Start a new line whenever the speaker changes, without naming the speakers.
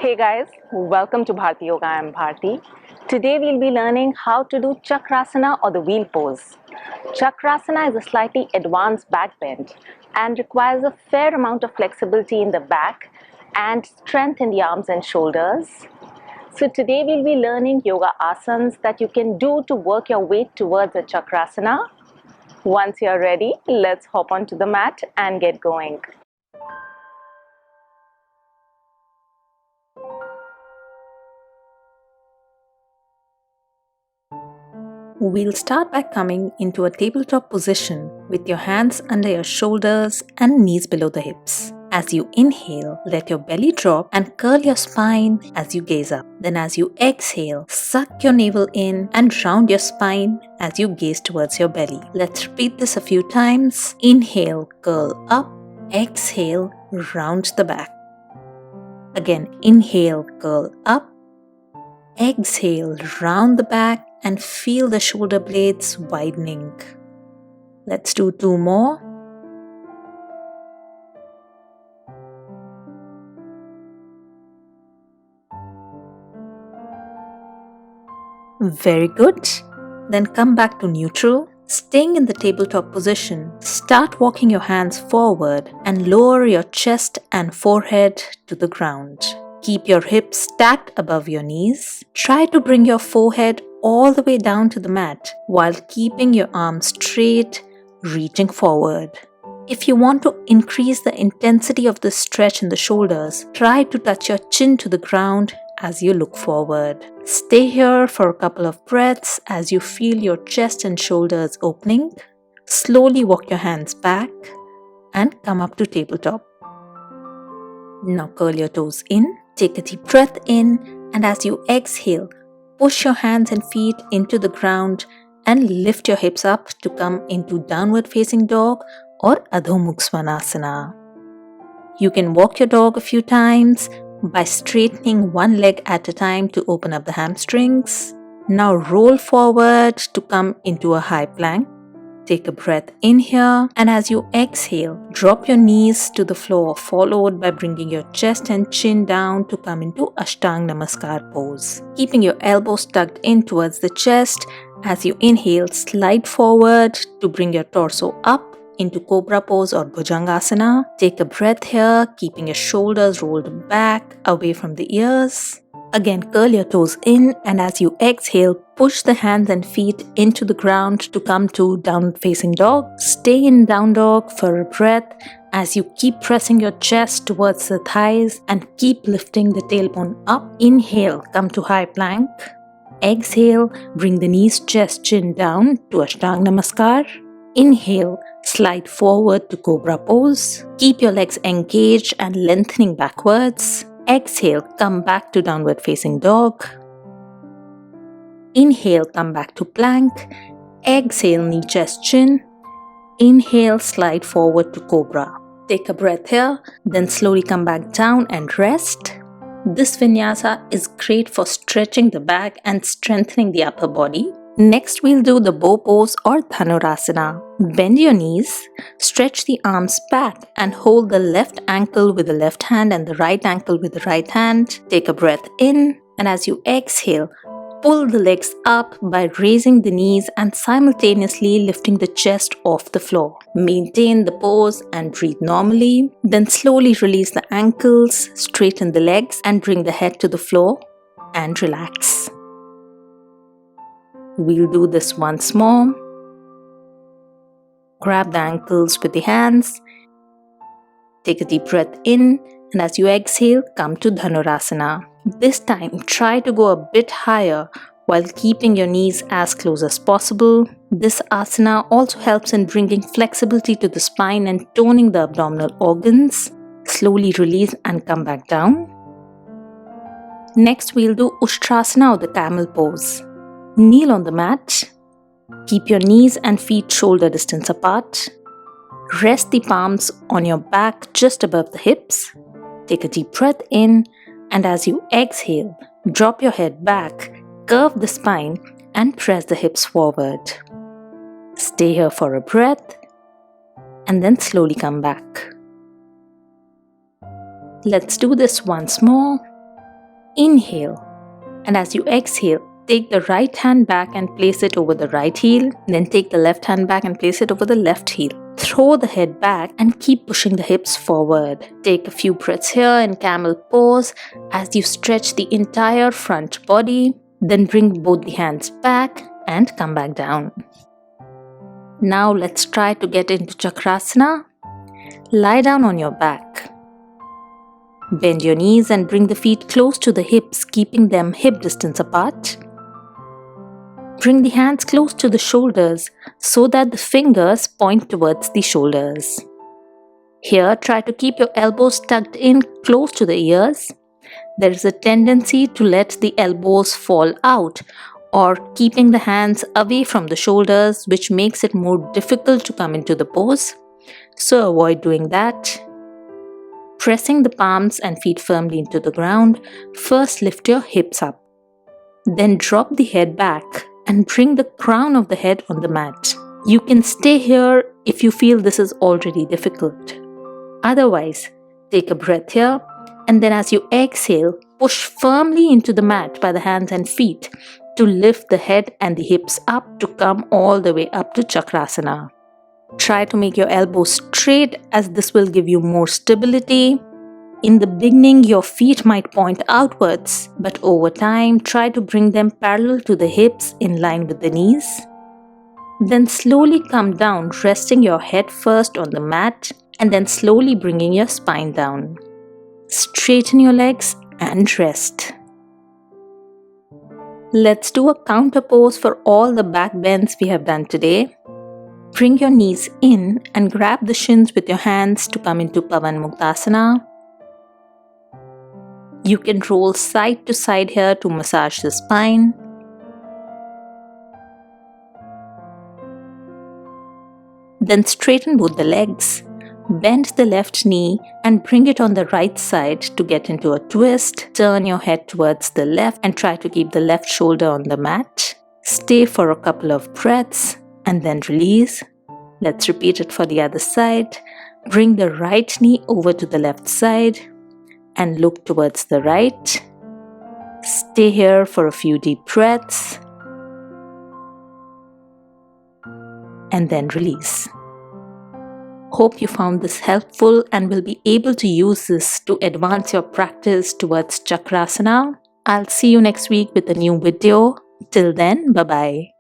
Hey guys, welcome to Bharti Yoga. I'm Bharti. Today we'll be learning how to do Chakrasana or the wheel pose. Chakrasana is a slightly advanced back bend and requires a fair amount of flexibility in the back and strength in the arms and shoulders. So today we'll be learning yoga asanas that you can do to work your way towards a Chakrasana. Once you're ready, let's hop onto the mat and get going.
We'll start by coming into a tabletop position with your hands under your shoulders and knees below the hips. As you inhale, let your belly drop and curl your spine as you gaze up. Then as you exhale, suck your navel in and round your spine as you gaze towards your belly. Let's repeat this a few times. Inhale, curl up. Exhale, round the back. Again, inhale, curl up. Exhale, round the back and feel the shoulder blades widening. Let's do 2 more. Very good. Then come back to neutral. Staying in the tabletop position, start walking your hands forward and lower your chest and forehead to the ground. Keep your hips stacked above your knees. Try to bring your forehead all the way down to the mat while keeping your arms straight, reaching forward. If you want to increase the intensity of the stretch in the shoulders, try to touch your chin to the ground as you look forward. Stay here for a couple of breaths as you feel your chest and shoulders opening. Slowly walk your hands back and come up to tabletop. Now curl your toes in. Take a deep breath in, and as you exhale, push your hands and feet into the ground and lift your hips up to come into downward facing dog or Adho Mukha Svanasana. You can walk your dog a few times by straightening one leg at a time to open up the hamstrings. Now roll forward to come into a high plank. Take a breath in here, and as you exhale, drop your knees to the floor, followed by bringing your chest and chin down to come into Ashtanga Namaskar pose. Keeping your elbows tucked in towards the chest, as you inhale, slide forward to bring your torso up into Cobra pose or Bhujangasana. Take a breath here, keeping your shoulders rolled back away from the ears. Again, curl your toes in, and as you exhale, push the hands and feet into the ground to come to downward facing dog. Stay in down dog for a breath as you keep pressing your chest towards the thighs and keep lifting the tailbone up. Inhale, come to high plank. Exhale, bring the knees, chest, chin down to Ashtanga Namaskar. Inhale, slide forward to Cobra pose. Keep your legs engaged and lengthening backwards. Exhale, come back to downward facing dog. Inhale, come back to plank. Exhale, knee, chest, chin. Inhale, slide forward to Cobra. Take a breath here, then slowly come back down and rest. This vinyasa is great for stretching the back and strengthening the upper body. Next, we'll do the bow pose or Dhanurasana. Bend your knees, stretch the arms back and hold the left ankle with the left hand and the right ankle with the right hand. Take a breath in, and as you exhale, pull the legs up by raising the knees and simultaneously lifting the chest off the floor. Maintain the pose and breathe normally. Then slowly release the ankles, straighten the legs and bring the head to the floor and relax. We'll do this once more. Grab the ankles with the hands. Take a deep breath in, and as you exhale, come to Dhanurasana. This time, try to go a bit higher while keeping your knees as close as possible. This asana also helps in bringing flexibility to the spine and toning the abdominal organs. Slowly release and come back down. Next, we'll do Ushtrasana or the camel pose. Kneel on the mat. Keep your knees and feet shoulder distance apart. Rest the palms on your back just above the hips. Take a deep breath in, and as you exhale, drop your head back, curve the spine, and press the hips forward. Stay here for a breath, and then slowly come back. Let's do this once more. Inhale, and as you exhale, take the right hand back and place it over the right heel. Then take the left hand back and place it over the left heel. Throw the head back and keep pushing the hips forward. Take a few breaths here in camel pose as you stretch the entire front body. Then bring both the hands back and come back down. Now let's try to get into Chakrasana. Lie down on your back. Bend your knees and bring the feet close to the hips, keeping them hip distance apart. Bring the hands close to the shoulders so that the fingers point towards the shoulders. Here, try to keep your elbows tucked in close to the ears. There is a tendency to let the elbows fall out or keeping the hands away from the shoulders, which makes it more difficult to come into the pose. So avoid doing that. Pressing the palms and feet firmly into the ground, first lift your hips up. Then drop the head back and bring the crown of the head on the mat. You can stay here if you feel this is already difficult. Otherwise, take a breath here, and then as you exhale, push firmly into the mat by the hands and feet to lift the head and the hips up to come all the way up to Chakrasana. Try to make your elbows straight as this will give you more stability. In the beginning, your feet might point outwards, but over time, try to bring them parallel to the hips in line with the knees. Then slowly come down, resting your head first on the mat and then slowly bringing your spine down. Straighten your legs and rest. Let's do a counter pose for all the back bends we have done today. Bring your knees in and grab the shins with your hands to come into Pavan Muktasana. You can roll side to side here to massage the spine. Then straighten both the legs. Bend the left knee and bring it on the right side to get into a twist. Turn your head towards the left and try to keep the left shoulder on the mat. Stay for a couple of breaths and then release. Let's repeat it for the other side. Bring the right knee over to the left side and look towards the right. Stay here for a few deep breaths and then release. Hope you found this helpful and will be able to use this to advance your practice towards Chakrasana. I'll see you next week with a new video. Till then, bye-bye.